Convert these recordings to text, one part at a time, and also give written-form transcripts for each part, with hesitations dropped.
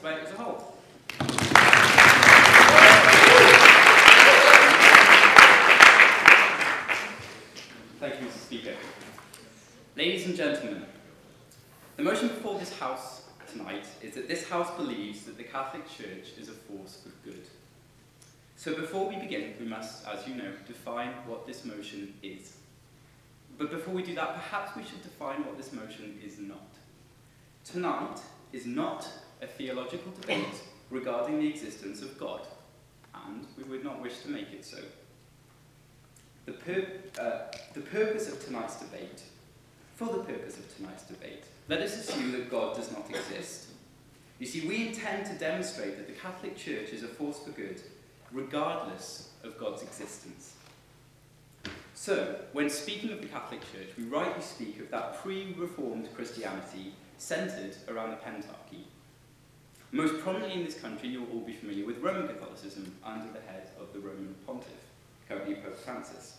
right as a whole. Thank you, Mr. Speaker. Ladies and gentlemen, the motion before this House tonight is that this House believes that the Catholic Church is a force for good. So before we begin, we must, as you know, define what this motion is. But before we do that, perhaps we should define what this motion is not. Tonight is not a theological debate regarding the existence of God, and we would not wish to make it so. For the purpose of tonight's debate, let us assume that God does not exist. You see, we intend to demonstrate that the Catholic Church is a force for good, regardless of God's existence. So, when speaking of the Catholic Church, we rightly speak of that pre-Reformed Christianity centred around the Pentarchy. Most prominently in this country, you'll all be familiar with Roman Catholicism under the head of the Roman Pontiff, currently Pope Francis.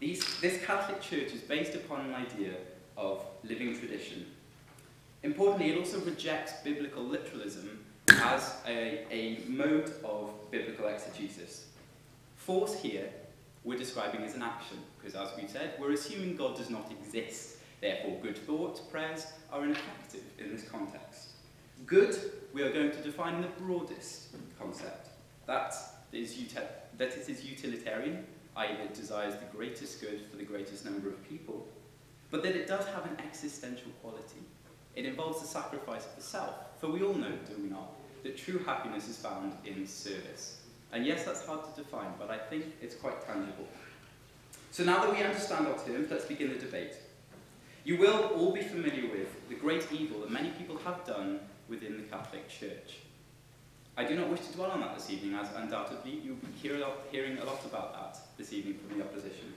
This Catholic Church is based upon an idea of living tradition. Importantly, it also rejects biblical literalism as a mode of biblical exegesis. Force here, we're describing as an action, because as we've said, we're assuming God does not exist. Therefore, good thoughts, prayers are ineffective in this context. Good, we are going to define in the broadest concept. That it is utilitarian, i.e. it desires the greatest good for the greatest number of people, but that it does have an existential quality. It involves the sacrifice of the self, for we all know, do we not, that true happiness is found in service. And yes, that's hard to define, but I think it's quite tangible. So now that we understand our terms, let's begin the debate. You will all be familiar with the great evil that many people have done within the Catholic Church. I do not wish to dwell on that this evening, as undoubtedly you'll be hearing a lot about that this evening from the opposition.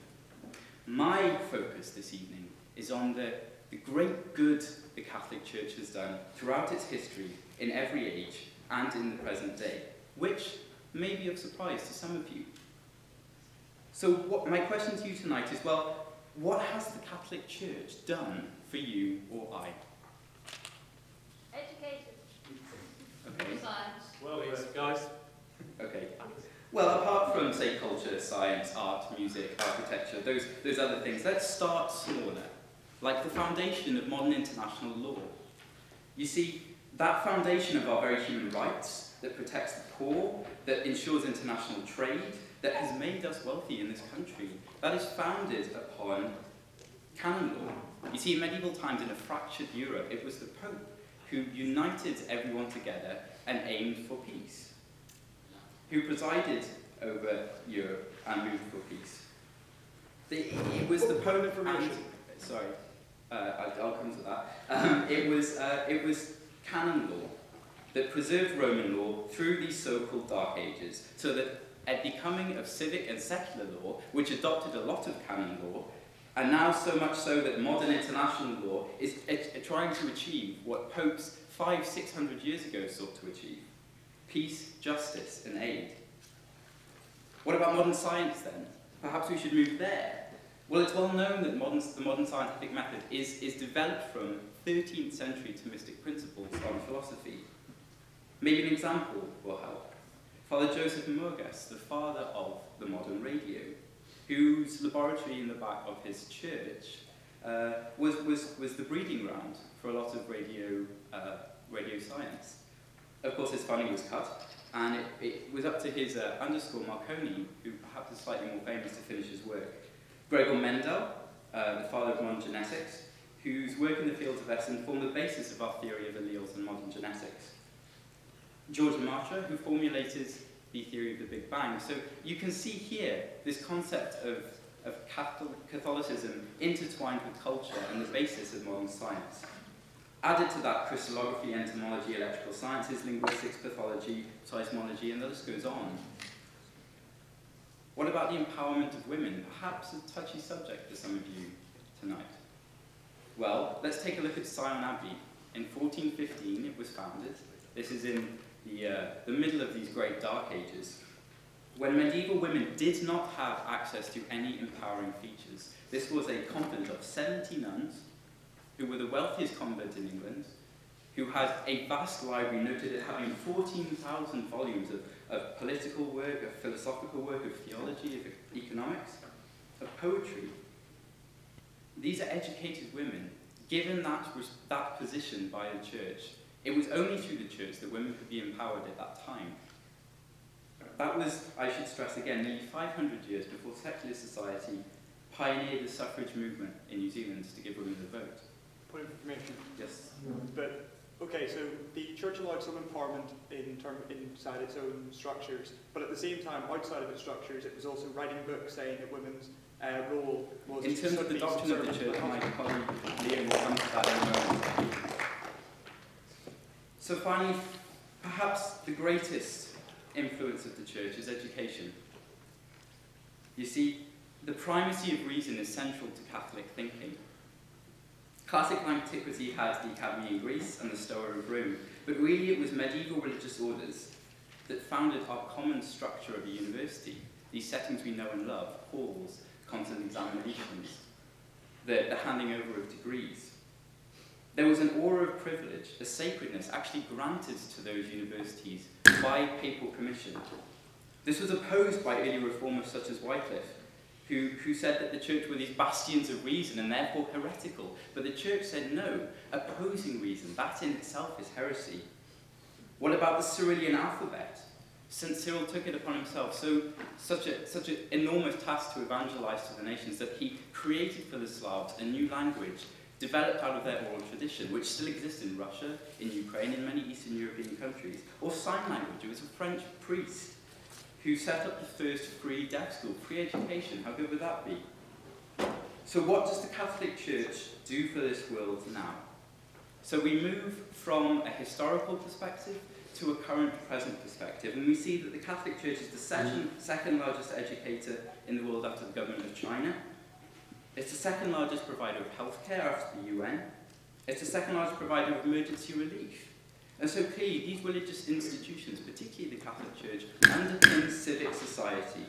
My focus this evening is on the great good the Catholic Church has done throughout its history, in every age, and in the present day, which may be of surprise to some of you. So my question to you tonight is, well, what has the Catholic Church done for you or I? Education. Okay. Science. Well, guys. Okay. Well, apart from, say, culture, science, art, music, architecture, those other things, let's start smaller, like the foundation of modern international law. You see, that foundation of our very human rights, that protects the poor, that ensures international trade, that has made us wealthy in this country, that is founded upon canon law. You see, in medieval times, in a fractured Europe, it was the Pope who united everyone together and aimed for peace, who presided over Europe and moved for peace. It was the Pope and... Sorry, I'll come to that. It was canon law that preserved Roman law through these so-called Dark Ages, so that at the coming of civic and secular law, which adopted a lot of canon law, and now so much so that modern international law is trying to achieve what popes 500–600 years ago sought to achieve: peace, justice, and aid. What about modern science then? Perhaps we should move there. Well, it's well known that the modern scientific method is developed from 13th century Thomistic principles on philosophy. Maybe an example will help. Father Joseph Murgas, the father of the modern radio, whose laboratory in the back of his church was the breeding ground for a lot of radio science. Of course, his funding was cut, and it was up to his underscore Marconi, who perhaps is slightly more famous, to finish his work. Gregor Mendel, the father of modern genetics, whose work in the fields of Essen formed the basis of our theory of alleles and modern genetics. George Lemaitre, who formulated the theory of the Big Bang. So you can see here this concept of Catholicism intertwined with culture and the basis of modern science. Added to that, crystallography, entomology, electrical sciences, linguistics, pathology, seismology, and the list goes on. What about the empowerment of women? Perhaps a touchy subject for some of you tonight. Well, let's take a look at Sion Abbey. In 1415, it was founded. This is in the middle of these great Dark Ages, when medieval women did not have access to any empowering features. This was a convent of 70 nuns, who were the wealthiest convent in England, who had a vast library, noted it having 14,000 volumes of political work, of philosophical work, of theology, of economics, of poetry. These are educated women, given that position by the church. It was only through the church that women could be empowered at that time. That was, I should stress again, nearly 500 years before secular society pioneered the suffrage movement in New Zealand to give women the vote. Point of information. Yes. But okay, so the church allowed some empowerment inside its own structures, but at the same time, outside of its structures, it was also writing books saying that women's role was... In terms of the doctrine of the church, my colleague Liam will come to that in a moment. So finally, perhaps the greatest influence of the church is education. You see, the primacy of reason is central to Catholic thinking. Classical antiquity had the Academy in Greece and the Stoa of Rome, but really it was medieval religious orders that founded our common structure of a university, these settings we know and love, halls, constant examinations, the handing over of degrees. There was an aura of privilege, a sacredness actually granted to those universities by papal permission. This was opposed by early reformers such as Wycliffe, who said that the church were these bastions of reason and therefore heretical. But the church said no, opposing reason, that in itself is heresy. What about the Cyrillian alphabet? St. Cyril took it upon himself, such an enormous task to evangelize to the nations, that he created for the Slavs a new language, developed out of their oral tradition, which still exists in Russia, in Ukraine, in many Eastern European countries. Or sign language. It was a French priest who set up the first free deaf school, free education. How good would that be? So what does the Catholic Church do for this world now? So we move from a historical perspective to a current present perspective, and we see that the Catholic Church is the second largest educator in the world after the government of China. It's the second largest provider of healthcare after the UN. It's the second largest provider of emergency relief. And so clearly, these religious institutions, particularly the Catholic Church, underpin civic society.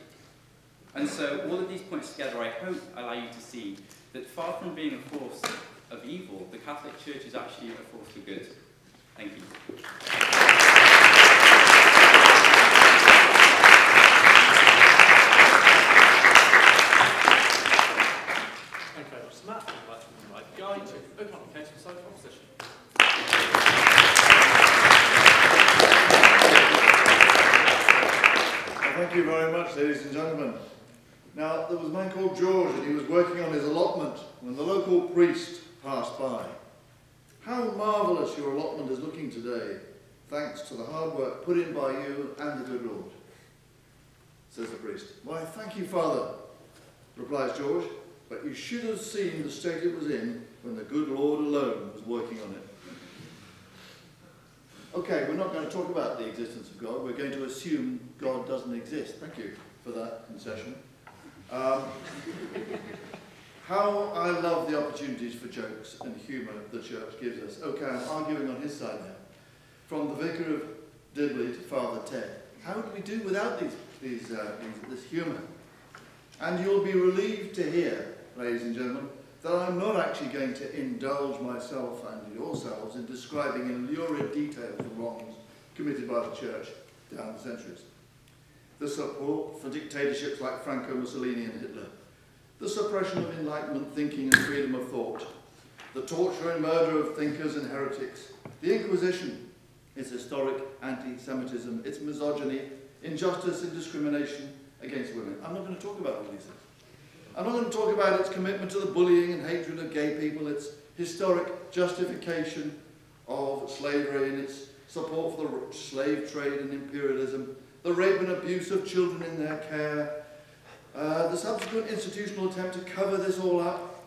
And so all of these points together, I hope, allow you to see that far from being a force of evil, the Catholic Church is actually a force for good. Thank you. Thank you very much, Matt. I'd like to invite Guy to open up the case for side proposition. Thank you very much, ladies and gentlemen. Now, there was a man called George, and he was working on his allotment when the local priest passed by. How marvellous your allotment is looking today, thanks to the hard work put in by you and the good Lord, says the priest. Why, thank you, Father, replies George, but you should have seen the state it was in when the good Lord alone was working on it. Okay, we're not going to talk about the existence of God. We're going to assume God doesn't exist. Thank you for that concession. How I love the opportunities for jokes and humour the church gives us. Okay, I'm arguing on his side now. From the Vicar of Dibley to Father Ted. How do we do without this humour? And you'll be relieved to hear, ladies and gentlemen, that I'm not actually going to indulge myself and yourselves in describing in lurid detail the wrongs committed by the church down the centuries. The support for dictatorships like Franco, Mussolini and Hitler. The suppression of Enlightenment thinking and freedom of thought. The torture and murder of thinkers and heretics. The Inquisition, its historic anti-Semitism, its misogyny, injustice and discrimination against women. I'm not going to talk about all these things. I'm not going to talk about its commitment to the bullying and hatred of gay people, its historic justification of slavery and its support for the slave trade and imperialism, the rape and abuse of children in their care, the subsequent institutional attempt to cover this all up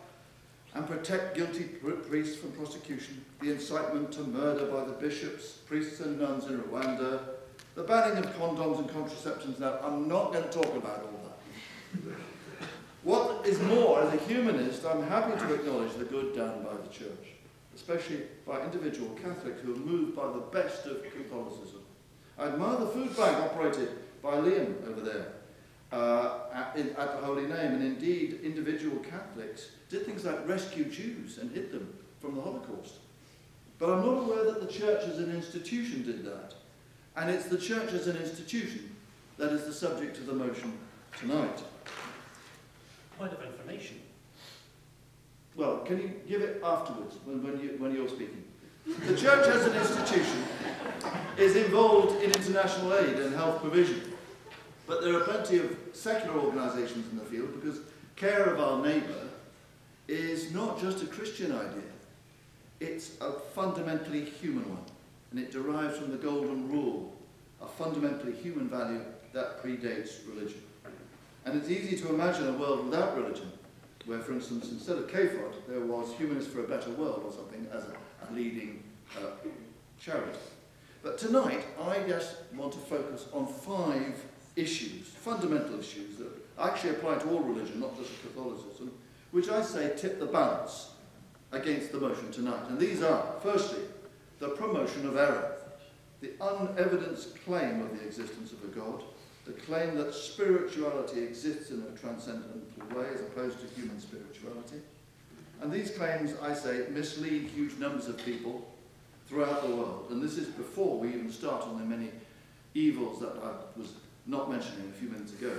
and protect guilty priests from prosecution, the incitement to murder by the bishops, priests and nuns in Rwanda, the banning of condoms and contraceptives. Now, I'm not going to talk about all that. What is more, as a humanist, I'm happy to acknowledge the good done by the church, especially by individual Catholics who are moved by the best of Catholicism. I admire the food bank operated by Liam over there at the Holy Name, and indeed individual Catholics did things like rescue Jews and hid them from the Holocaust. But I'm not aware that the church as an institution did that. And it's the church as an institution that is the subject of the motion tonight. Point of information. Well, can you give it afterwards, when you're speaking? The church as an institution is involved in international aid and health provision. But there are plenty of secular organisations in the field, because care of our neighbour is not just a Christian idea. It's a fundamentally human one. And it derives from the golden rule, a fundamentally human value that predates religion. And it's easy to imagine a world without religion, where, for instance, instead of CAFOD, there was Humanist for a Better World or something as a leading charity. But tonight, I just want to focus on 5 issues, fundamental issues, that actually apply to all religion, not just Catholicism, which I say tip the balance against the motion tonight. And these are, firstly, the promotion of error, the unevidenced claim of the existence of a God, the claim that spirituality exists in a transcendental way as opposed to human spirituality. And these claims, I say, mislead huge numbers of people throughout the world. And this is before we even start on the many evils that I was not mentioning a few minutes ago.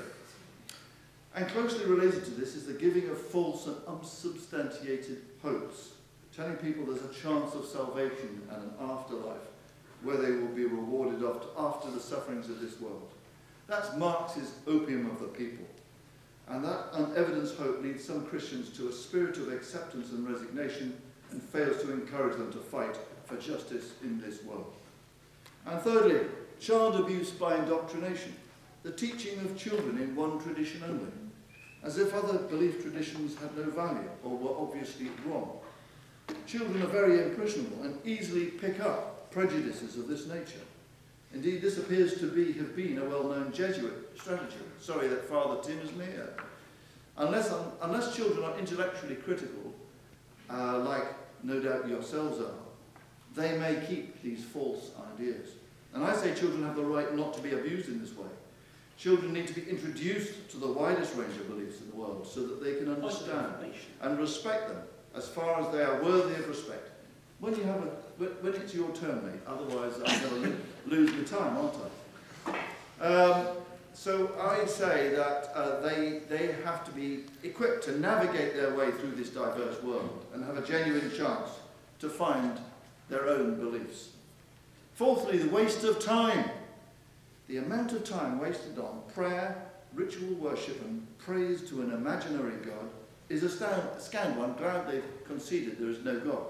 And closely related to this is the giving of false and unsubstantiated hopes, telling people there's a chance of salvation and an afterlife where they will be rewarded after the sufferings of this world. That's Marx's opium of the people. And that unevidenced hope leads some Christians to a spirit of acceptance and resignation and fails to encourage them to fight for justice in this world. And thirdly, child abuse by indoctrination, the teaching of children in one tradition only, as if other belief traditions had no value or were obviously wrong. Children are very impressionable and easily pick up prejudices of this nature. Indeed, this appears to have been a well-known Jesuit strategy. Sorry that Father Tim is here. Unless children are intellectually critical, like no doubt yourselves are, they may keep these false ideas. And I say children have the right not to be abused in this way. Children need to be introduced to the widest range of beliefs in the world so that they can understand and respect them as far as they are worthy of respect. When it's your turn, mate, otherwise I'm going to lose my time, aren't I? So I say that they have to be equipped to navigate their way through this diverse world and have a genuine chance to find their own beliefs. Fourthly, the waste of time. The amount of time wasted on prayer, ritual worship and praise to an imaginary God is a scandal. I'm glad they've conceded there is no God.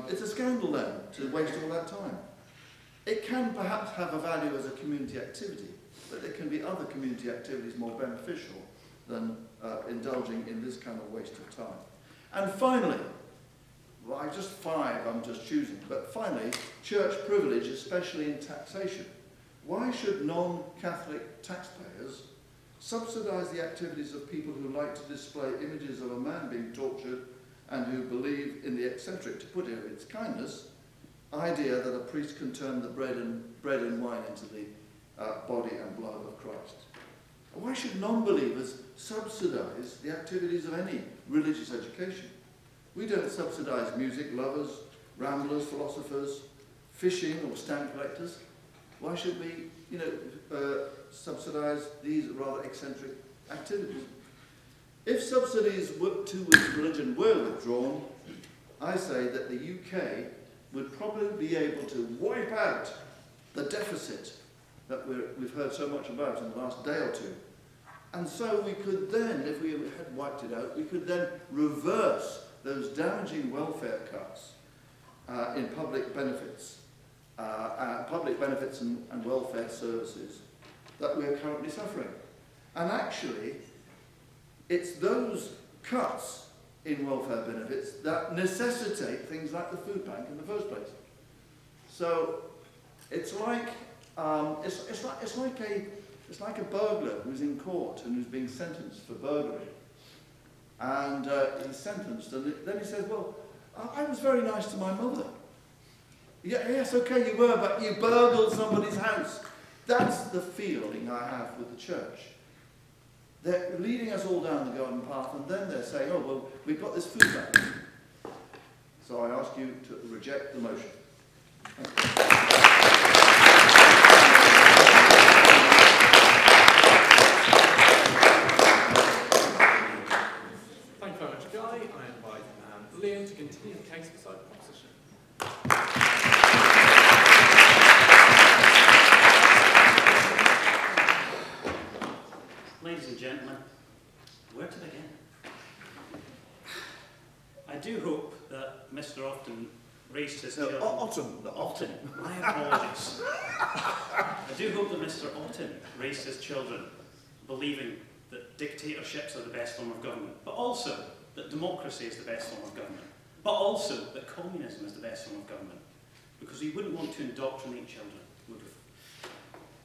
It's a scandal then to waste all that time. It can perhaps have a value as a community activity, but there can be other community activities more beneficial than indulging in this kind of waste of time. And finally, well, just 5 I'm just choosing, but finally, church privilege, especially in taxation. Why should non-Catholic taxpayers subsidise the activities of people who like to display images of a man being tortured and who believe in the eccentric, to put it in its kindness, idea that a priest can turn the bread and wine into the body and blood of Christ? Why should non-believers subsidise the activities of any religious education? We don't subsidise music lovers, ramblers, philosophers, fishing or stamp collectors. Why should we, subsidise these rather eccentric activities? If subsidies towards religion were withdrawn, I say that the UK would probably be able to wipe out the deficit that we've heard so much about in the last day or two. And so we could then, if we had wiped it out, we could then reverse those damaging welfare cuts in public benefits and welfare services that we are currently suffering. And actually, it's those cuts in welfare benefits that necessitate things like the food bank in the first place. So it's like it's like a burglar who's in court and who's being sentenced for burglary. And he's sentenced, and then he says, well, I was very nice to my mother. Yeah, yes, okay, you were, but you burgled somebody's house. That's the feeling I have with the church. They're leading us all down the garden path, and then they're saying, oh, well, we've got this food bank. So I ask you to reject the motion. Thank you very much, Guy. I invite Liam to continue the case beside the proposition. Ladies and gentlemen, where to begin? I do hope that Mr. Otten raised his children... Otten. My apologies. I do hope that Mr. Otten raised his children believing that dictatorships are the best form of government, but also that democracy is the best form of government, but also that communism is the best form of government, because we wouldn't want to indoctrinate children, would we?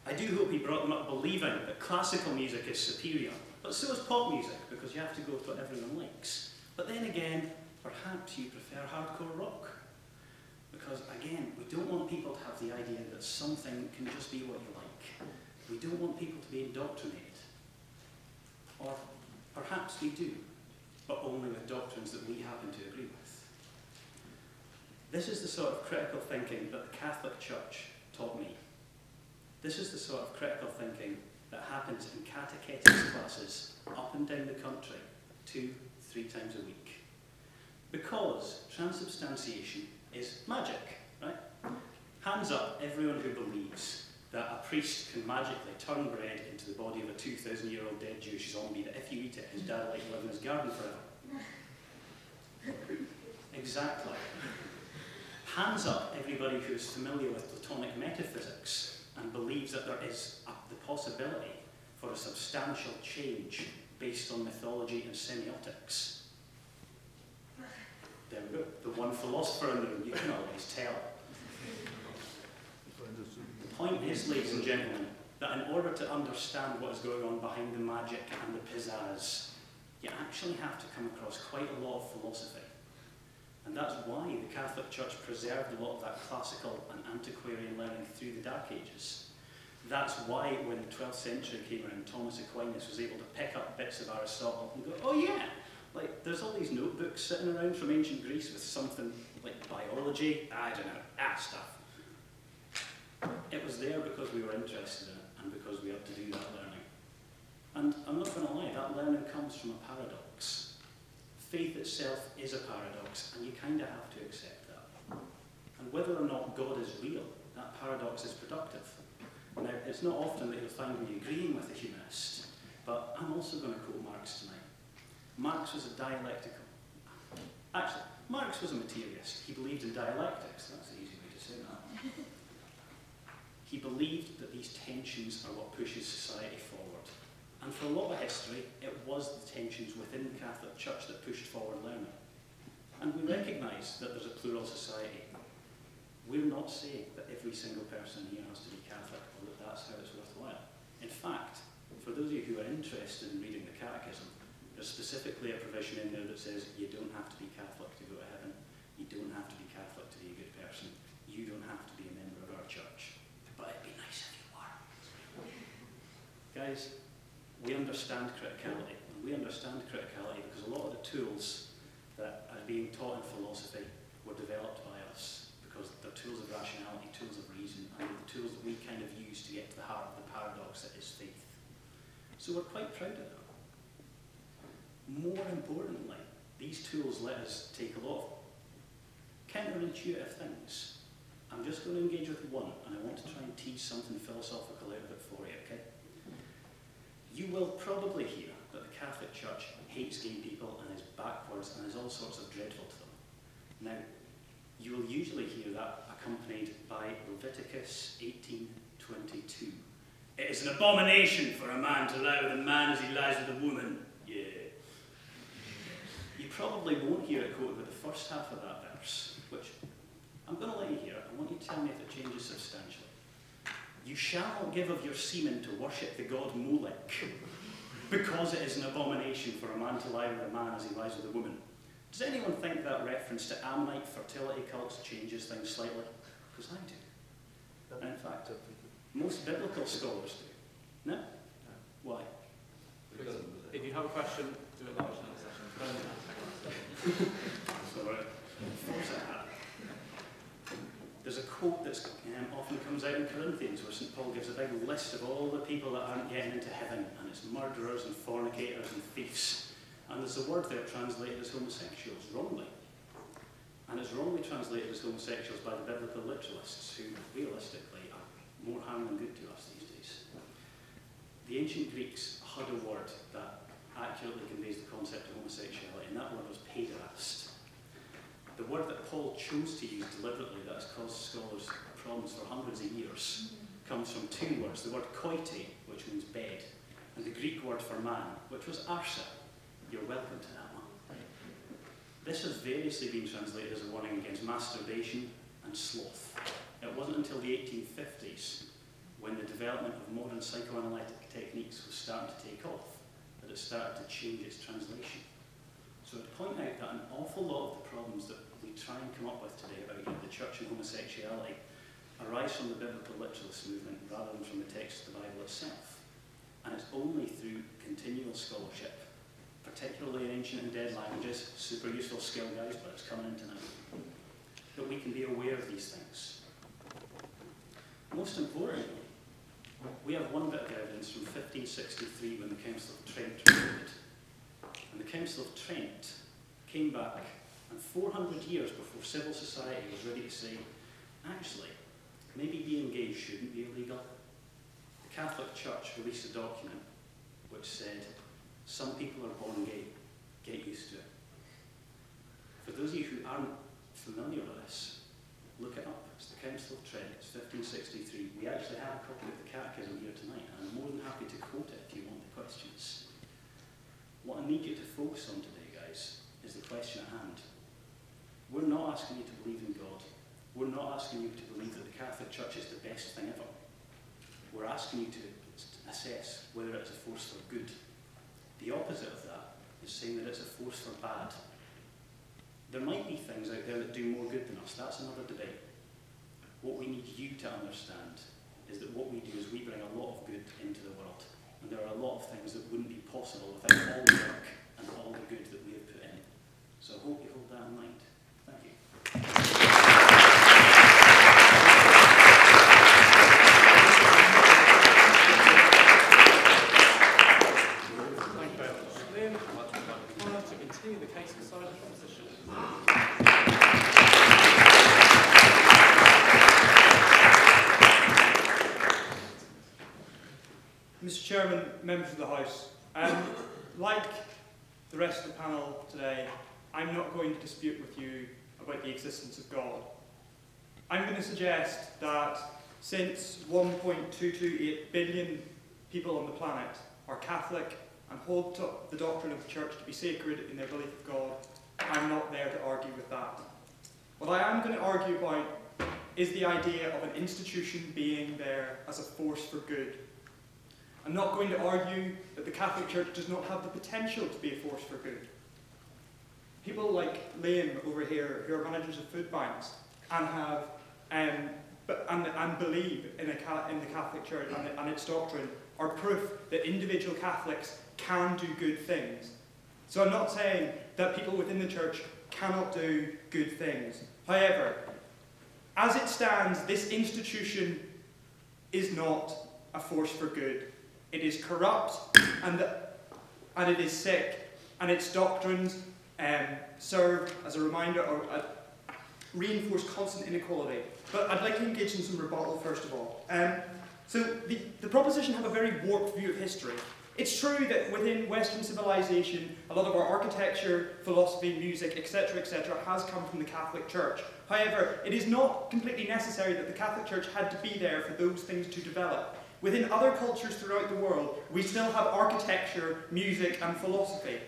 I do hope he brought them up believing that classical music is superior, but so is pop music, because you have to go with what everyone likes. But then again, perhaps you prefer hardcore rock. Because again, we don't want people to have the idea that something can just be what you like. We don't want people to be indoctrinated. Or perhaps we do, but only with doctrines that we happen to agree with. This is the sort of critical thinking that the Catholic Church taught me. This is the sort of critical thinking that happens in catechetics classes up and down the country 2-3 times a week. Because transubstantiation is magic, right? Hands up everyone who believes that a priest can magically turn bread into the body of a 2,000-year-old dead Jewish zombie that if you eat it, his dad will let you live in his garden forever. Exactly. Hands up everybody who is familiar with Platonic metaphysics and believes that there is the possibility for a substantial change based on mythology and semiotics. There we go. The one philosopher in the room, you can always tell. The point is, ladies and gentlemen, that in order to understand what is going on behind the magic and the pizzazz, you actually have to come across quite a lot of philosophy. And that's why the Catholic Church preserved a lot of that classical and antiquarian learning through the Dark Ages. That's why when the 12th century came around, Thomas Aquinas was able to pick up bits of Aristotle and go, oh yeah, like there's all these notebooks sitting around from ancient Greece with something like biology, I don't know, stuff. It was there because we were interested in it and because we had to do that learning. And I'm not going to lie, that learning comes from a paradox. Faith itself is a paradox, and you kind of have to accept that. And whether or not God is real, that paradox is productive. Now, it's not often that you'll find me agreeing with a humanist, but I'm also going to quote Marx tonight. Marx was a dialectical... Actually, Marx was a materialist. He believed in dialectics. That's the easy way to say that. He believed that these tensions are what pushes society forward. And for a lot of history, it was the tensions within the Catholic Church that pushed forward learning. And we recognise that there's a plural society. We're not saying that every single person here has to be Catholic or that that's how it's worthwhile. In fact, for those of you who are interested in reading the Catechism, there's specifically a provision in there that says you don't have to be Catholic to go to heaven. You don't have to be Catholic to be a good person. You don't have to be a member of our church. But it'd be nice if you were. Guys, we understand criticality. And we understand criticality because a lot of the tools that are being taught in philosophy were developed by us because they're tools of rationality, tools of reason, and the tools that we kind of use to get to the heart of the paradox that is faith. So we're quite proud of them. More importantly, these tools let us take a lot of counterintuitive things. I'm just going to engage with one, and I want to try and tease something philosophical out of it for you, okay? You will probably hear that the Catholic Church hates gay people and is backwards and is all sorts of dreadful to them. Now, you will usually hear that accompanied by Leviticus 18:22. It is an abomination for a man to lie with a man as he lies with a woman. Yeah. You probably won't hear it quoted with the first half of that verse, which I'm going to let you hear. I want you to tell me if it changes substantially. You shall not give of your semen to worship the god Molech, because it is an abomination for a man to lie with a man as he lies with a woman. Does anyone think that reference to Ammonite fertility cults changes things slightly? Because I do. And in fact, most biblical scholars do. No? Why? If you have a question, do it large in the session. Sorry. Force it out. There's a quote that often comes out in Corinthians where St. Paul gives a big list of all the people that aren't getting into heaven, and it's murderers and fornicators and thieves. And there's a word there translated as homosexuals, wrongly. And it's wrongly translated as homosexuals by the biblical literalists, who realistically are more harm than good to us these days. The ancient Greeks had a word that accurately conveys the concept of homosexuality, and that word was paiderast. The word that Paul chose to use deliberately, that has caused scholars problems for hundreds of years, comes from two words. The word koite, which means bed, and the Greek word for man, which was arsa. You're welcome to that one. This has variously been translated as a warning against masturbation and sloth. It wasn't until the 1850s, when the development of modern psychoanalytic techniques was starting to take off, that it started to change its translation. So I'd point out that an awful lot of the problems that we try and come up with today about the church and homosexuality arise from the biblical literalist movement rather than from the text of the Bible itself. And it's only through continual scholarship, particularly in ancient and dead languages, super useful skill, guys, but it's coming in tonight, that we can be aware of these things. Most importantly, we have one bit of evidence from 1563 when the Council of Trent was founded. And the Council of Trent came back, and 400 years before civil society was ready to say, actually, maybe being gay shouldn't be illegal, the Catholic Church released a document which said, some people are born gay, get used to it. For those of you who aren't familiar with this, look it up. It's the Council of Trent, it's 1563. We actually have a copy of the Catechism here tonight, and I'm more than happy to quote it if you want the questions. What I need you to focus on today, guys, is the question at hand. We're not asking you to believe in God. We're not asking you to believe that the Catholic Church is the best thing ever. We're asking you to assess whether it's a force for good. The opposite of that is saying that it's a force for bad. There might be things out there that do more good than us. That's another debate. What we need you to understand is that what we do is we bring a lot of good into the world. And there are a lot of things that wouldn't be possible without all the work and all the good that we have put in. So I hope you hold that in mind. Thank you. Thank you very much. Liam, I'd like to continue the case inside the proposition. Mr. Chairman, members of the House, like the rest of the panel today, I'm not going to dispute with you about the existence of God. I'm going to suggest that since 1.228 billion people on the planet are Catholic and hold to the doctrine of the Church to be sacred in their belief of God, I'm not there to argue with that. What I am going to argue about is the idea of an institution being there as a force for good. I'm not going to argue that the Catholic Church does not have the potential to be a force for good. People like Liam over here, who are managers of food banks and have and believe in the Catholic Church and its doctrine, are proof that individual Catholics can do good things. So I'm not saying that people within the Church cannot do good things. However, as it stands, this institution is not a force for good. It is corrupt and it is sick, and its doctrines serve as a reminder or reinforce constant inequality. But I'd like to engage in some rebuttal first of all. So the proposition have a very warped view of history. It's true that within Western civilization, a lot of our architecture, philosophy, music, etc., has come from the Catholic Church. However, it is not completely necessary that the Catholic Church had to be there for those things to develop. Within other cultures throughout the world, we still have architecture, music, and philosophy.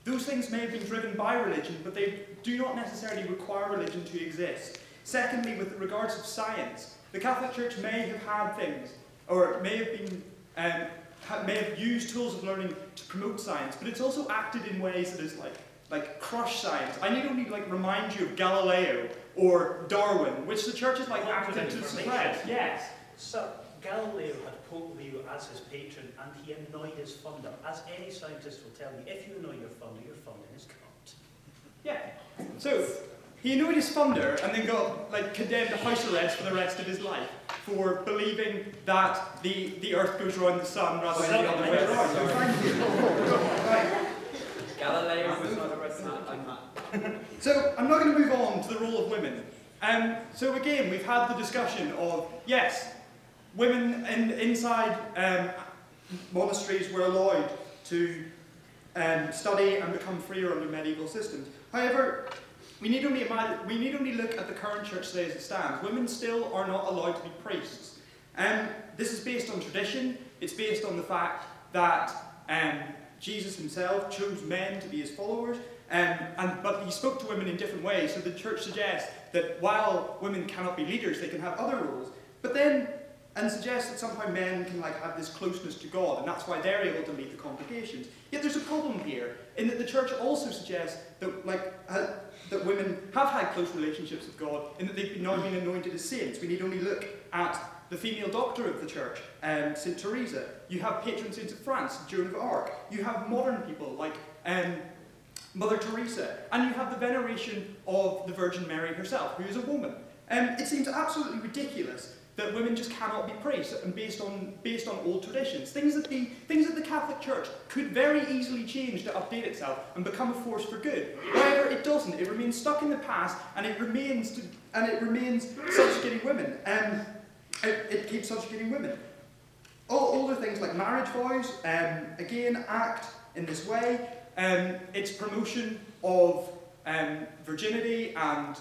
Those things may have been driven by religion, but they do not necessarily require religion to exist. Secondly, with regards to science, the Catholic Church may have had things, or may have been may have used tools of learning to promote science, but it's also acted in ways that is like crush science. I need only remind you of Galileo or Darwin, which the Church is acted to suppress. Yes. So Galileo had Pope Leo as his patron, and he annoyed his funder. As any scientist will tell you, if you annoy your funder, your funding is corrupt. Yeah. So he annoyed his funder and then got condemned to house arrest for the rest of his life for believing that the Earth goes around the sun rather than the other way around. So thank you. Right. Galileo was not arrested like that. So I'm not going to move on to the role of women. So again, we've had the discussion of, yes, women inside monasteries were allowed to study and become freer under medieval systems. However, we need only look at the current church today as it stands. Women still are not allowed to be priests. This is based on tradition. It's based on the fact that Jesus himself chose men to be his followers, but he spoke to women in different ways. So the church suggests that while women cannot be leaders, they can have other roles. But then, and suggests that somehow men can have this closeness to God, and that's why they're able to lead the congregations. Yet there's a problem here, in that the church also suggests that that women have had close relationships with God, in that they've now been anointed as saints. We need only look at the female doctor of the church, St. Teresa. You have patron saints of France, Joan of Arc. You have modern people like Mother Teresa, and you have the veneration of the Virgin Mary herself, who is a woman. It seems absolutely ridiculous that women just cannot be priests, and based on old traditions, things that the Catholic Church could very easily change to update itself and become a force for good. However, it doesn't. It remains stuck in the past, and it remains subjugating women. It keeps subjugating women. Older things like marriage vows, again, act in this way. Its promotion of virginity and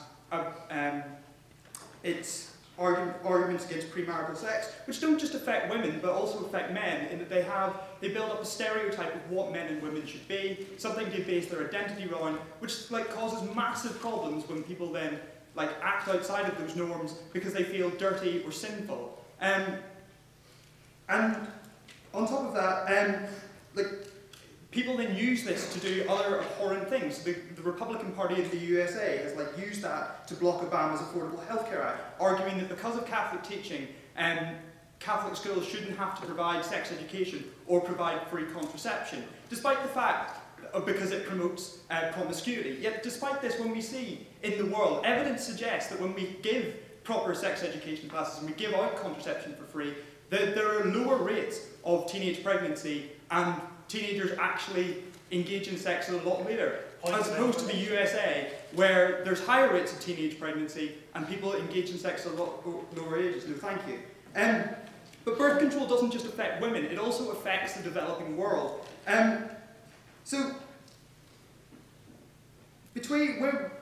its arguments against premarital sex, which don't just affect women but also affect men, in that they build up a stereotype of what men and women should be, something they base their identity on, which causes massive problems when people then act outside of those norms because they feel dirty or sinful. And on top of that, people then use this to do other abhorrent things. The Republican Party of the USA has used that to block Obama's Affordable Health Care Act, arguing that because of Catholic teaching, Catholic schools shouldn't have to provide sex education or provide free contraception, despite the fact because it promotes promiscuity. Yet despite this, when we see in the world, evidence suggests that when we give proper sex education classes and we give out contraception for free, there are lower rates of teenage pregnancy and teenagers actually engage in sex a lot later, as opposed to the USA, where there's higher rates of teenage pregnancy and people engage in sex at a lot lower ages. No, thank you. But birth control doesn't just affect women, it also affects the developing world. So,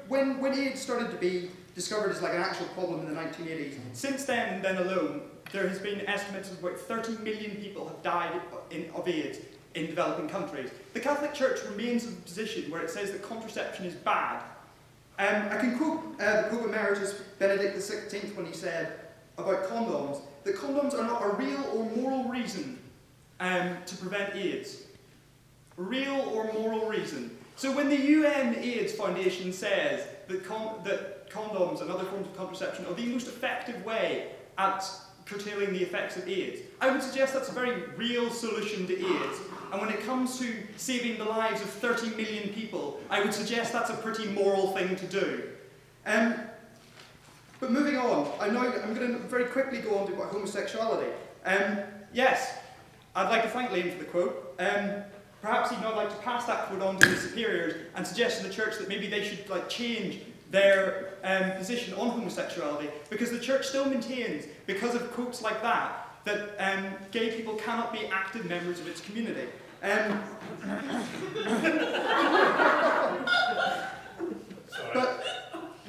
when AIDS started to be discovered as an actual problem in the 1980s, since then and then alone, there has been estimates of about 30 million people have died of AIDS in developing countries. The Catholic Church remains in a position where it says that contraception is bad. I can quote the Pope Emeritus Benedict XVI when he said about condoms, that condoms are not a real or moral reason to prevent AIDS. Real or moral reason. So when the UN AIDS Foundation says that condoms and other forms of contraception are the most effective way at curtailing the effects of AIDS, I would suggest that's a very real solution to AIDS. And when it comes to saving the lives of 30 million people, I would suggest that's a pretty moral thing to do. But moving on, I'm going to very quickly go on to homosexuality. Yes, I'd like to thank Liam for the quote. Perhaps he'd not like to pass that quote on to his superiors and suggest to the church that maybe they should change their position on homosexuality, because the church still maintains, because of quotes like that, that gay people cannot be active members of its community. But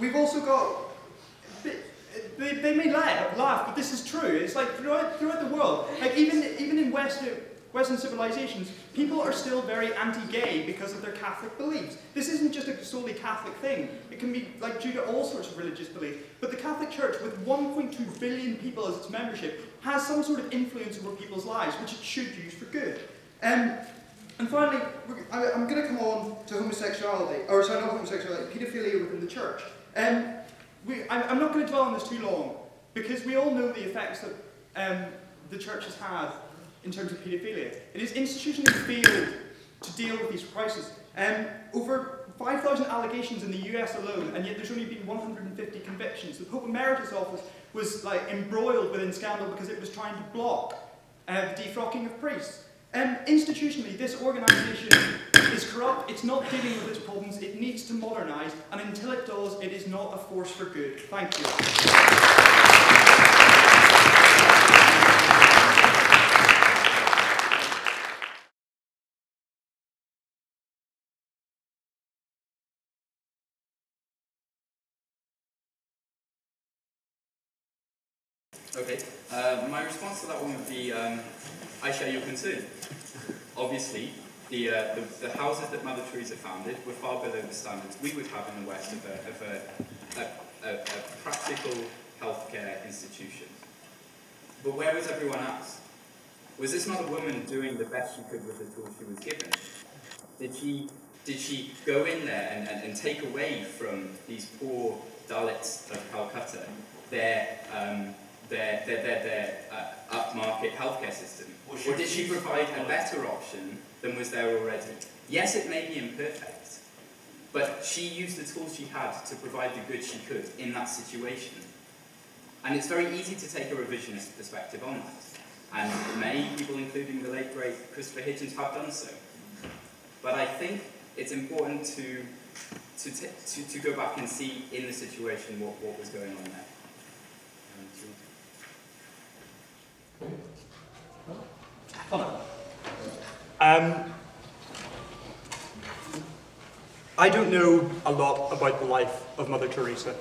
we've also got, they may laugh, but this is true. It's throughout the world, even in Western civilizations, people are still very anti-gay because of their Catholic beliefs. This isn't just a solely Catholic thing. It can be due to all sorts of religious beliefs. But the Catholic Church, with 1.2 billion people as its membership, has some sort of influence over people's lives, which it should use for good. And finally, I'm going to come on to homosexuality, or sorry, not homosexuality, paedophilia within the church. I'm not going to dwell on this too long, because we all know the effects that the church has had in terms of paedophilia. It has institutionally failed to deal with these crises. Over 5,000 allegations in the US alone, and yet there's only been 150 convictions. The Pope Emeritus office was like embroiled within scandal because it was trying to block the defrocking of priests. Institutionally, this organisation is corrupt, it's not dealing with its problems, it needs to modernise, and until it does, it is not a force for good. Thank you. Okay, my response to that one would be, I share your concern. Obviously, the houses that Mother Teresa founded were far below the standards we would have in the West of a practical healthcare institution. But where was everyone else? Was this not a woman doing the best she could with the tools she was given? Did she go in there and take away from these poor Dalits of Calcutta their upmarket healthcare system? Or did she provide a better option than was there already? Yes, it may be imperfect, but she used the tools she had to provide the good she could in that situation. And it's very easy to take a revisionist perspective on that. And many people, including the late great Christopher Hitchens, have done so. But I think it's important to go back and see in the situation what was going on there. I don't know a lot about the life of Mother Teresa.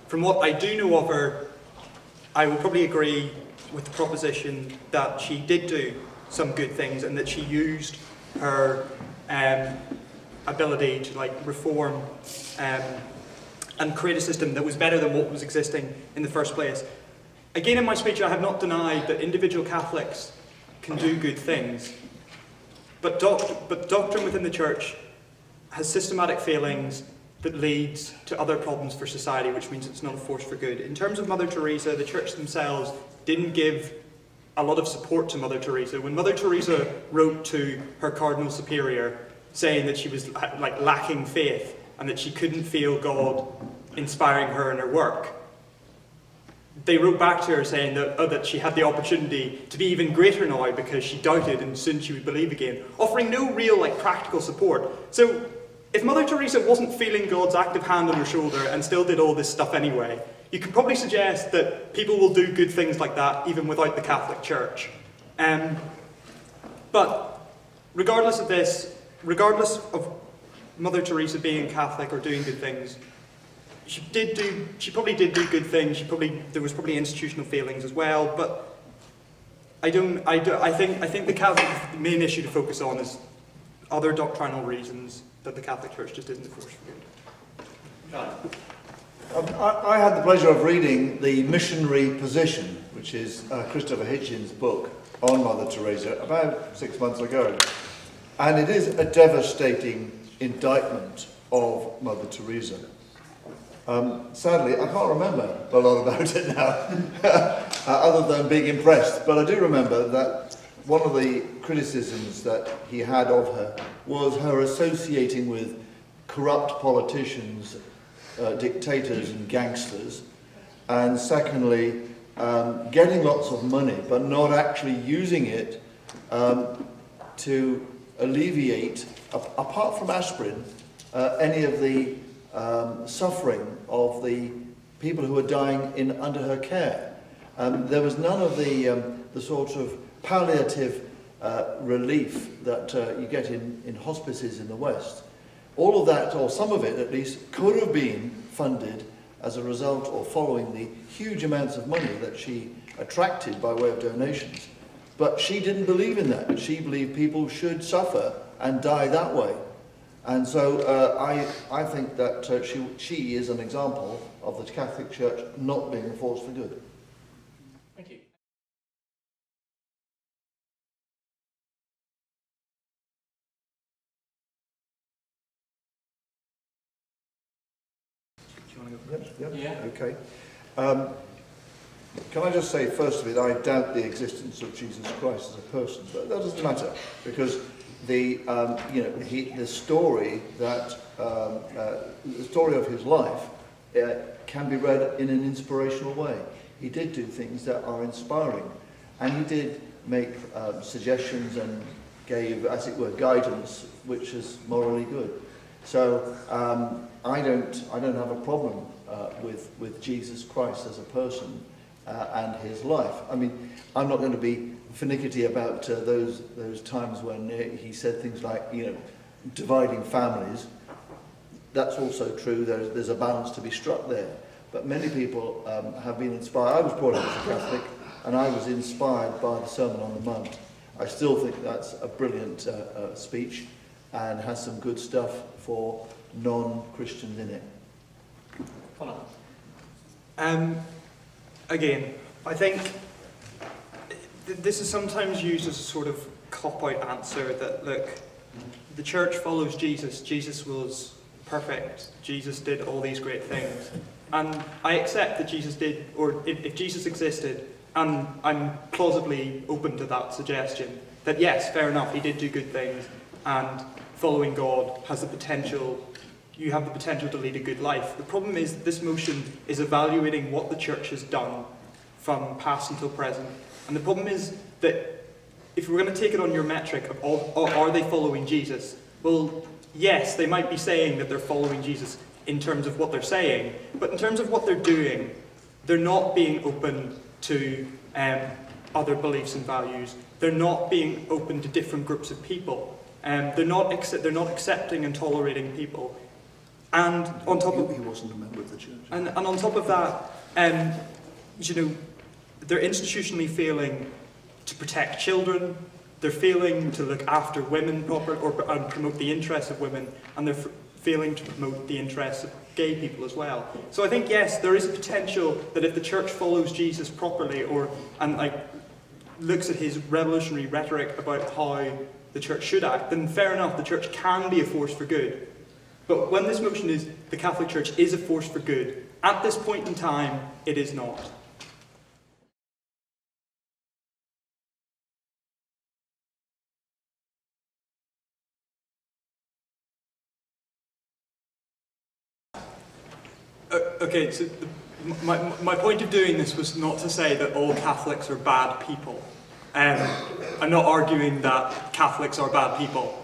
From what I do know of her, I will probably agree with the proposition that she did do some good things and that she used her ability to reform and create a system that was better than what was existing in the first place. Again, in my speech, I have not denied that individual Catholics can do good things, but doctrine within the Church has systematic failings that leads to other problems for society, which means it's not a force for good. In terms of Mother Teresa, the Church themselves didn't give a lot of support to Mother Teresa. When Mother Teresa wrote to her Cardinal Superior saying that she was lacking faith and that she couldn't feel God inspiring her in her work, they wrote back to her saying that she had the opportunity to be even greater now because she doubted and soon she would believe again, offering no real practical support. So if Mother Teresa wasn't feeling God's active hand on her shoulder and still did all this stuff anyway, you could probably suggest that people will do good things like that even without the Catholic Church. But regardless of this, regardless of Mother Teresa being Catholic or doing good things, she probably did do good things. There was probably institutional failings as well. But I think the main issue to focus on is other doctrinal reasons that the Catholic Church just isn't a force for good. I had the pleasure of reading The Missionary Position, which is Christopher Hitchens' book on Mother Teresa, about 6 months ago. And it is a devastating indictment of Mother Teresa. Sadly, I can't remember a lot about it now, other than being impressed. But I do remember that one of the criticisms that he had of her was her associating with corrupt politicians, dictators and gangsters, and secondly, getting lots of money but not actually using it to alleviate, apart from aspirin, any of the suffering of the people who were dying under her care. There was none of the sort of palliative relief that you get in hospices in the West. All of that, or some of it at least, could have been funded as a result or following the huge amounts of money that she attracted by way of donations. But she didn't believe in that. She believed people should suffer and die that way. And so I think that she is an example of the Catholic Church not being a force for good. Thank you. Do you want to go for that? Yeah. Okay. Can I just say, firstly, that I doubt the existence of Jesus Christ as a person, but that doesn't matter, because the story that the story of his life can be read in an inspirational way. He did do things that are inspiring, and he did make suggestions and gave, as it were, guidance, which is morally good. So I don't have a problem with Jesus Christ as a person and his life. I mean, I'm not going to be finicky about those times when he said things like, dividing families. That's also true. There's a balance to be struck there. But many people have been inspired. I was brought up as a Catholic, and I was inspired by the Sermon on the Mount. I still think that's a brilliant speech and has some good stuff for non-Christians in it. Again, I think this is sometimes used as a sort of cop-out answer that, look, the church follows Jesus. Jesus was perfect. Jesus did all these great things. And I accept that Jesus did, or if Jesus existed, and I'm plausibly open to that suggestion, that yes, fair enough, he did do good things, and following God has the potential, you have the potential to lead a good life. The problem is this motion is evaluating what the church has done from past until present. And the problem is that if we're going to take it on your metric of are they following Jesus, well, yes, they might be saying that they're following Jesus in terms of what they're saying, but in terms of what they're doing, they're not being open to other beliefs and values. They're not being open to different groups of people. They're not accepting and tolerating people. And on top of, he wasn't a member of the church. And on top of that, they're institutionally failing to protect children. They're failing to look after women properly and promote the interests of women, and they're failing to promote the interests of gay people as well. So I think yes, there is a potential that if the church follows Jesus properly, and looks at his revolutionary rhetoric about how the church should act, then fair enough, the church can be a force for good. But when this motion is the Catholic Church is a force for good, at this point in time, it is not. Okay, so my point of doing this was not to say that all Catholics are bad people. I'm not arguing that Catholics are bad people,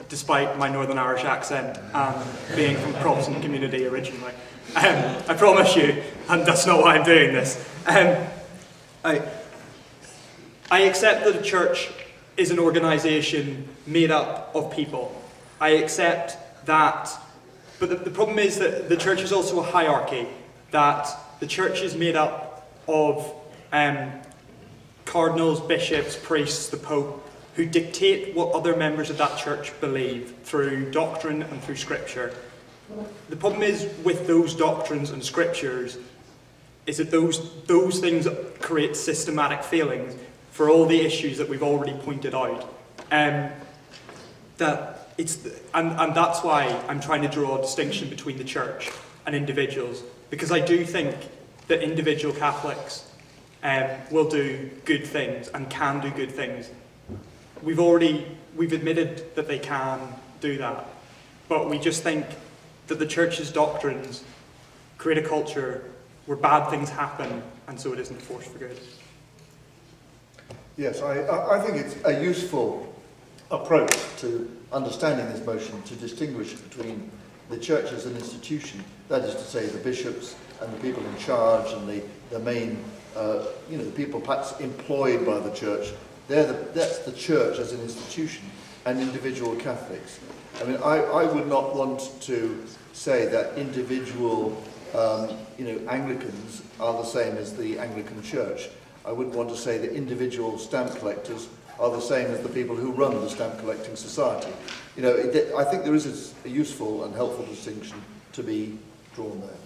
despite my Northern Irish accent and being from the Protestant community originally. I promise you, and that's not why I'm doing this. I accept that a church is an organisation made up of people. I accept that, but the problem is that the church is also a hierarchy, that the church is made up of cardinals, bishops, priests, the Pope, who dictate what other members of that church believe through doctrine and through scripture. The problem is with those doctrines and scriptures is that those things create systematic failings for all the issues that we've already pointed out. And that's why I'm trying to draw a distinction between the church and individuals, because I do think that individual Catholics will do good things and can do good things. We've admitted that they can do that, but we just think that the church's doctrines create a culture where bad things happen, and so it isn't a force for good. Yes, I think it's a useful approach to understanding this motion to distinguish between the church as an institution, that is to say the bishops and the people in charge and the main, the people perhaps employed by the church. That's the church as an institution, and individual Catholics. I mean, I would not want to say that individual, Anglicans are the same as the Anglican Church. I wouldn't want to say that individual stamp collectors are the same as the people who run the stamp collecting society. I think there is a useful and helpful distinction to be drawn there.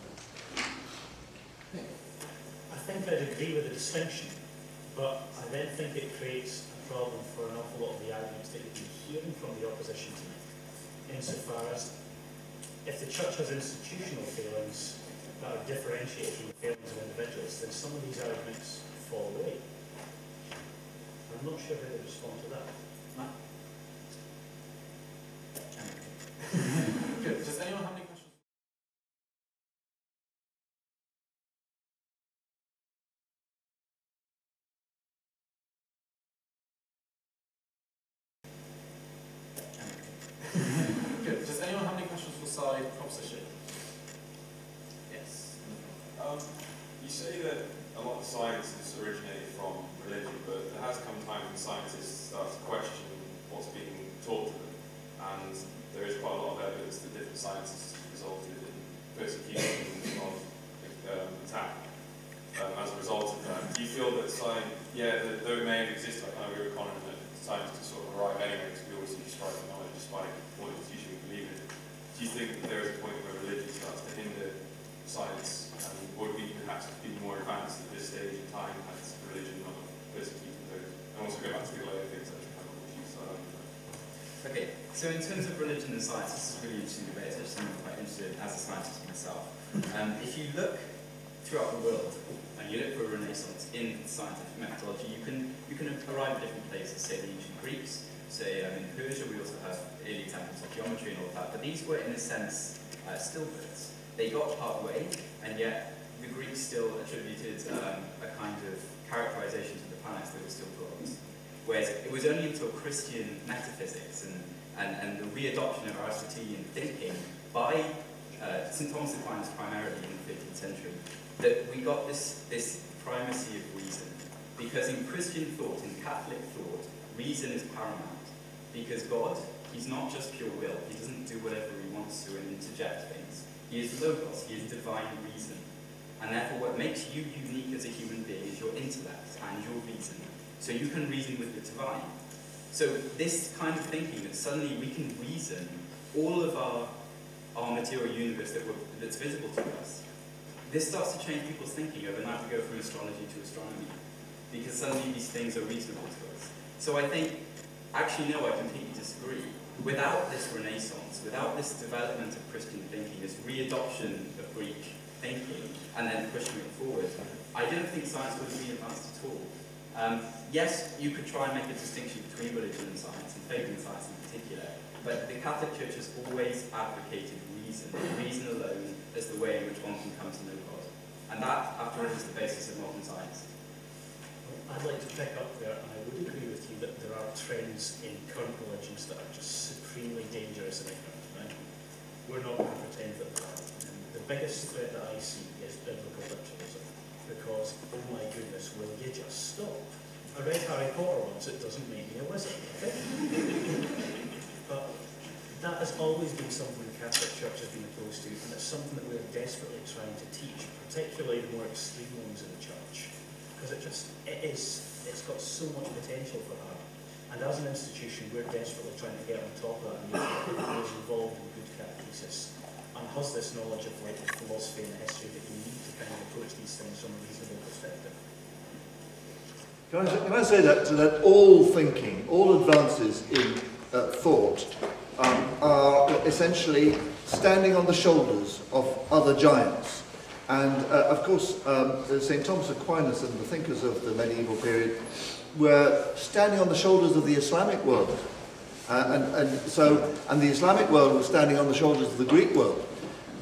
I think I'd agree with the distinction, but I then think it creates a problem for an awful lot of the arguments that you've been hearing from the opposition tonight, insofar as if the church has institutional failings, that are differentiated from the failings of individuals, then some of these arguments fall away. I'm not sure how to respond to that. Matt? Good. Does anyone have any questions? Good. Does anyone have any questions for the side proposition? Yes. You say that a lot of science has originated from religion, but there has come a time when scientists start to question what's being taught to them, and there is quite a lot of evidence that different sciences have resulted in persecution of attack as a result of that. Do you feel that science, though it may exist, I kind of agree with Colin, that science can sort of arrive anyway, because we always see striking knowledge despite what institution we believe in. Do you think that there is a point where religion starts to hinder science, and would we perhaps be more advanced at this stage in time as religion not persecuting those? And also go back to the earlier things that kind of issues. Okay, so in terms of religion and science, this is a really interesting debate. It's something I'm quite interested in as a scientist myself. If you look throughout the world and you look for a renaissance in scientific methodology, you can arrive at different places. Say the ancient Greeks, say in Persia, we also have early examples of geometry and all that. But these were, in a sense, stillbirths. They got part way, and yet the Greeks still attributed a kind of characterization to the planets that were still drawings. Whereas it was only until Christian metaphysics and the readoption of Aristotelian thinking by St. Thomas Aquinas primarily in the 15th century that we got this primacy of reason. Because in Christian thought, in Catholic thought, reason is paramount. Because God, he's not just pure will. He doesn't do whatever he wants to and interject things. He is logos, he is divine reason. And therefore what makes you unique as a human being is your intellect and your reason. So you can reason with the divine. So this kind of thinking that suddenly we can reason all of our material universe that's visible to us, this starts to change people's thinking overnight. We go from astrology to astronomy, because suddenly these things are reasonable to us. So I think, actually no, I completely disagree. Without this renaissance, without this development of Christian thinking, this readoption of Greek thinking, and then pushing it forward, I don't think science would be advanced at all. Yes, you could try and make a distinction between religion and science, and faith and science in particular, but the Catholic Church has always advocated reason alone as the way in which one can come to know God. And that, after all, is the basis of modern science. I'd like to pick up there, and I would agree with you that there are trends in current religions that are just supremely dangerous and ignorant, right? We're not going to pretend that there are. The biggest threat that I see is biblical literalism, because, oh my goodness, will you just stop? I read Harry Potter once, it doesn't make me a wizard, okay? But that has always been something the Catholic Church has been opposed to, and it's something that we're desperately trying to teach, particularly the more extreme ones in the Church. Because it's got so much potential for that. And as an institution, we're desperately trying to get on top of that and make sure that those involved in good catechesis and has this knowledge of like the philosophy and the history that you need to kind of approach these things from a reasonable perspective. Can I say that all thinking, all advances in thought are essentially standing on the shoulders of other giants. And of course, St. Thomas Aquinas and the thinkers of the medieval period were standing on the shoulders of the Islamic world. And the Islamic world was standing on the shoulders of the Greek world.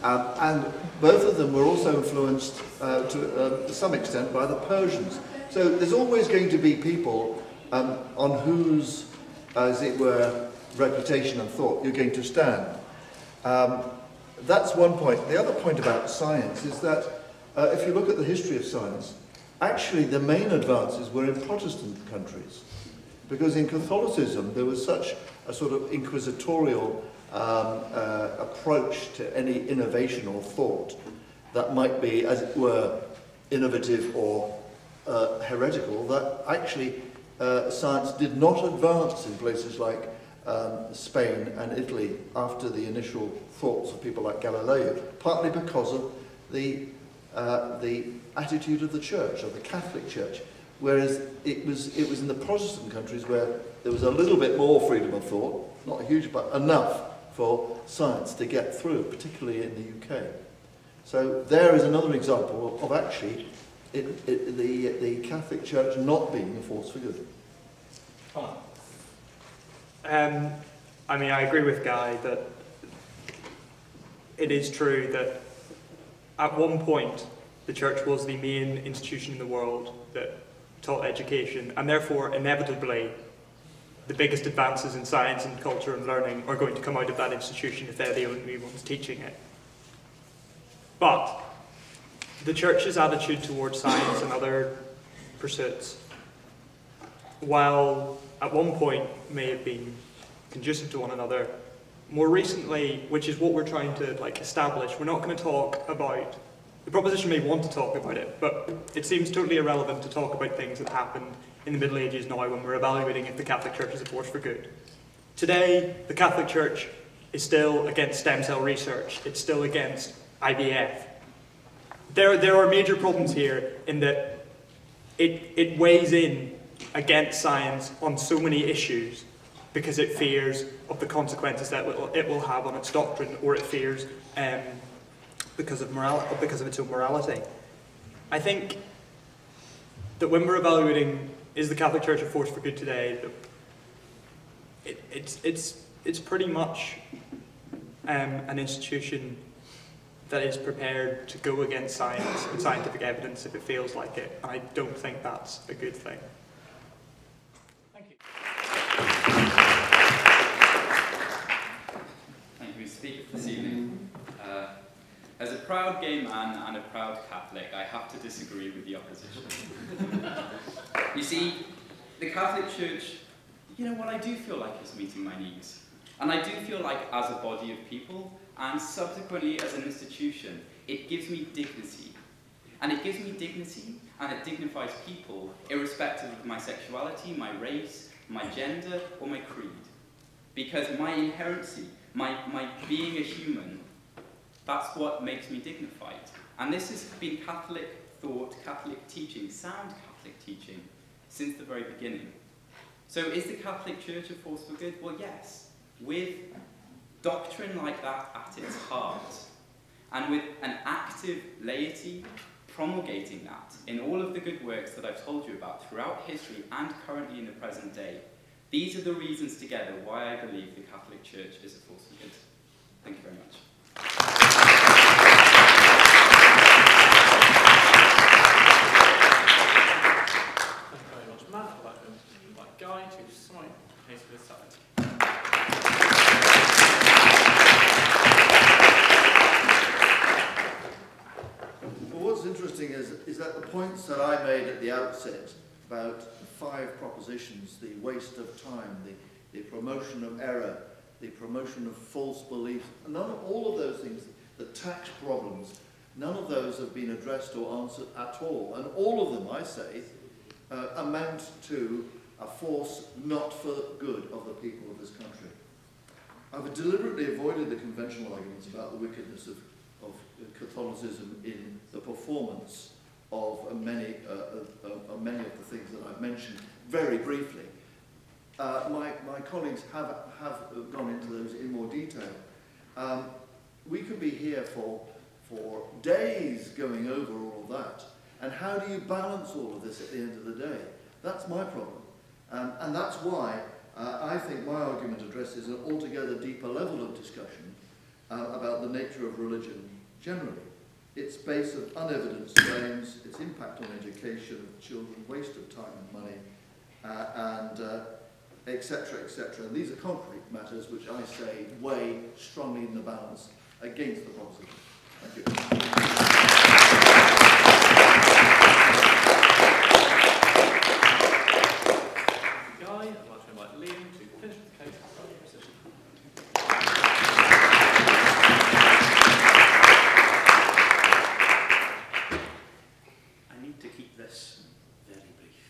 And both of them were also influenced to some extent by the Persians. So there's always going to be people on whose, as it were, reputation and thought you're going to stand. That's one point. The other point about science is that if you look at the history of science, actually the main advances were in Protestant countries. Because in Catholicism there was such a sort of inquisitorial approach to any innovation or thought that might be, as it were, innovative or heretical, that actually science did not advance in places like Spain and Italy after the initial thoughts of people like Galileo, partly because of the attitude of the Church, of the Catholic Church, whereas it was in the Protestant countries where there was a little bit more freedom of thought, not huge, but enough for science to get through, particularly in the UK. So there is another example of actually the Catholic Church not being a force for good. I mean, I agree with Guy that it is true that at one point the church was the main institution in the world that taught education, and therefore inevitably the biggest advances in science and culture and learning are going to come out of that institution if they're the only ones teaching it. But the church's attitude towards science and other pursuits, while at one point may have been conducive to one another, more recently, which is what we're trying to establish, we're not going to talk about, the proposition may want to talk about it, but it seems totally irrelevant to talk about things that happened in the Middle Ages now when we're evaluating if the Catholic Church is a force for good. Today, the Catholic Church is still against stem cell research. It's still against IVF. There are major problems here in that it weighs in against science on so many issues because it fears of the consequences that it will have on its doctrine, or it fears because of its own morality. I think that when we're evaluating is the Catholic Church a force for good today, it's pretty much an institution that is prepared to go against science and scientific evidence if it feels like it, and I don't think that's a good thing. Thank you. Thank you, Speaker, this evening. As a proud gay man and a proud Catholic, I have to disagree with the opposition. You see, the Catholic Church, you know what, I do feel like it's meeting my needs. And I do feel like as a body of people, and subsequently as an institution, it gives me dignity. And it gives me dignity, and it dignifies people, irrespective of my sexuality, my race, my gender, or my creed. Because my inherency, my being a human, that's what makes me dignified. And this has been Catholic thought, Catholic teaching, sound Catholic teaching, since the very beginning. So is the Catholic Church a force for good? Well, yes. With doctrine like that at its heart, and with an active laity promulgating that in all of the good works that I've told you about throughout history and currently in the present day, these are the reasons together why I believe the Catholic Church is a force for good. Thank you very much. Thank you very much, Matt. I'd like to invite Guy to sign the case for this side. What's interesting is that the points that I made at the outset about the 5 propositions, the waste of time, the promotion of error, the promotion of false beliefs, all of those things, the tax problems, none of those have been addressed or answered at all. And all of them, I say, amount to a force not for good of the people of this country. I've deliberately avoided the conventional arguments about the wickedness of Catholicism in the performance of many of the things that I've mentioned very briefly. My colleagues have gone into those in more detail. We could be here for days going over all of that. And how do you balance all of this at the end of the day? That's my problem. And that's why I think my argument addresses an altogether deeper level of discussion about the nature of religion generally. Its base of unevidenced claims, its impact on education of children, waste of time and money, and etc., etc. And these are concrete matters which I say weigh strongly in the balance against the proposition. Thank you. Guy, I'd like to invite Liam to finish the case for the position. I need to keep this very brief.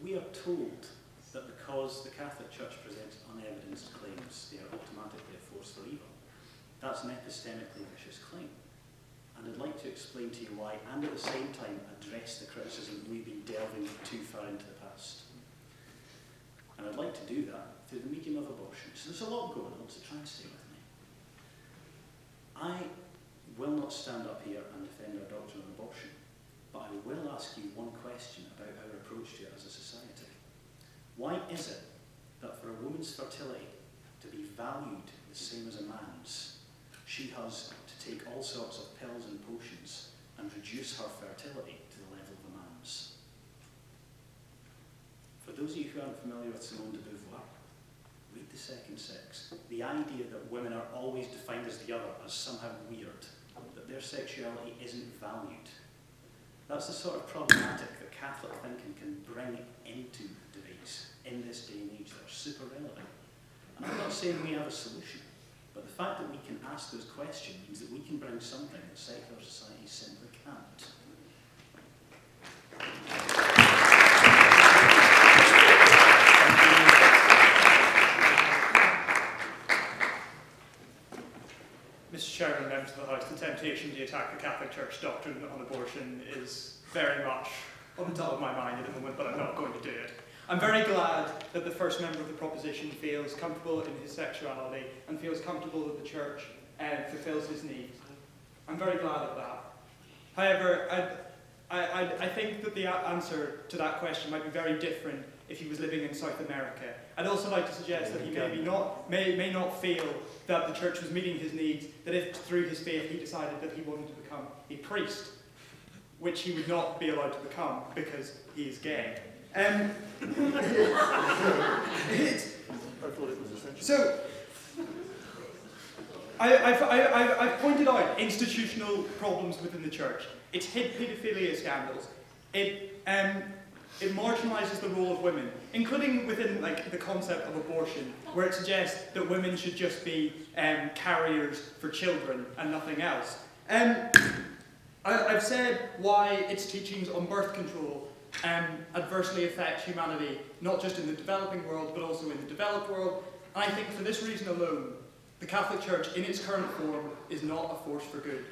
We are told that because the Catholic Church presents unevidenced claims, they are automatically a force for evil. That's an epistemically vicious claim. And I'd like to explain to you why, and at the same time address the criticism that we've been delving too far into the past. And I'd like to do that through the medium of abortion. So there's a lot going on, so try and stay with me. I will not stand up here and defend our doctrine of abortion, but I will ask you one question about our approach to it as a society. Why is it that for a woman's fertility to be valued the same as a man's, she has to take all sorts of pills and potions and reduce her fertility to the level of a man's? For those of you who aren't familiar with Simone de Beauvoir, read The Second Sex. The idea that women are always defined as the other, as somehow weird, that their sexuality isn't valued. That's the sort of problematic that Catholic thinking can bring into debates in this day and age that are super relevant. And I'm not saying we have a solution, but the fact that we can ask those questions means that we can bring something that secular societies simply can't. Mr. Chairman, members of the House, the temptation to attack the Catholic Church doctrine on abortion is very much on the top of my mind at the moment, but I'm not going to do it. I'm very glad that the first member of the proposition feels comfortable in his sexuality and feels comfortable that the Church fulfills his needs. I'm very glad of that. However, I think that the answer to that question might be very different if he was living in South America. I'd also like to suggest that he may not feel that the Church was meeting his needs, that if through his faith he decided that he wanted to become a priest, which he would not be allowed to become because he is gay. I thought it was essential. So, I've pointed out institutional problems within the Church. It's hid paedophilia scandals. It marginalises the role of women, including within the concept of abortion, where it suggests that women should just be carriers for children and nothing else. I've said why its teachings on birth control adversely affect humanity, not just in the developing world, but also in the developed world. And I think for this reason alone, the Catholic Church, in its current form, is not a force for good.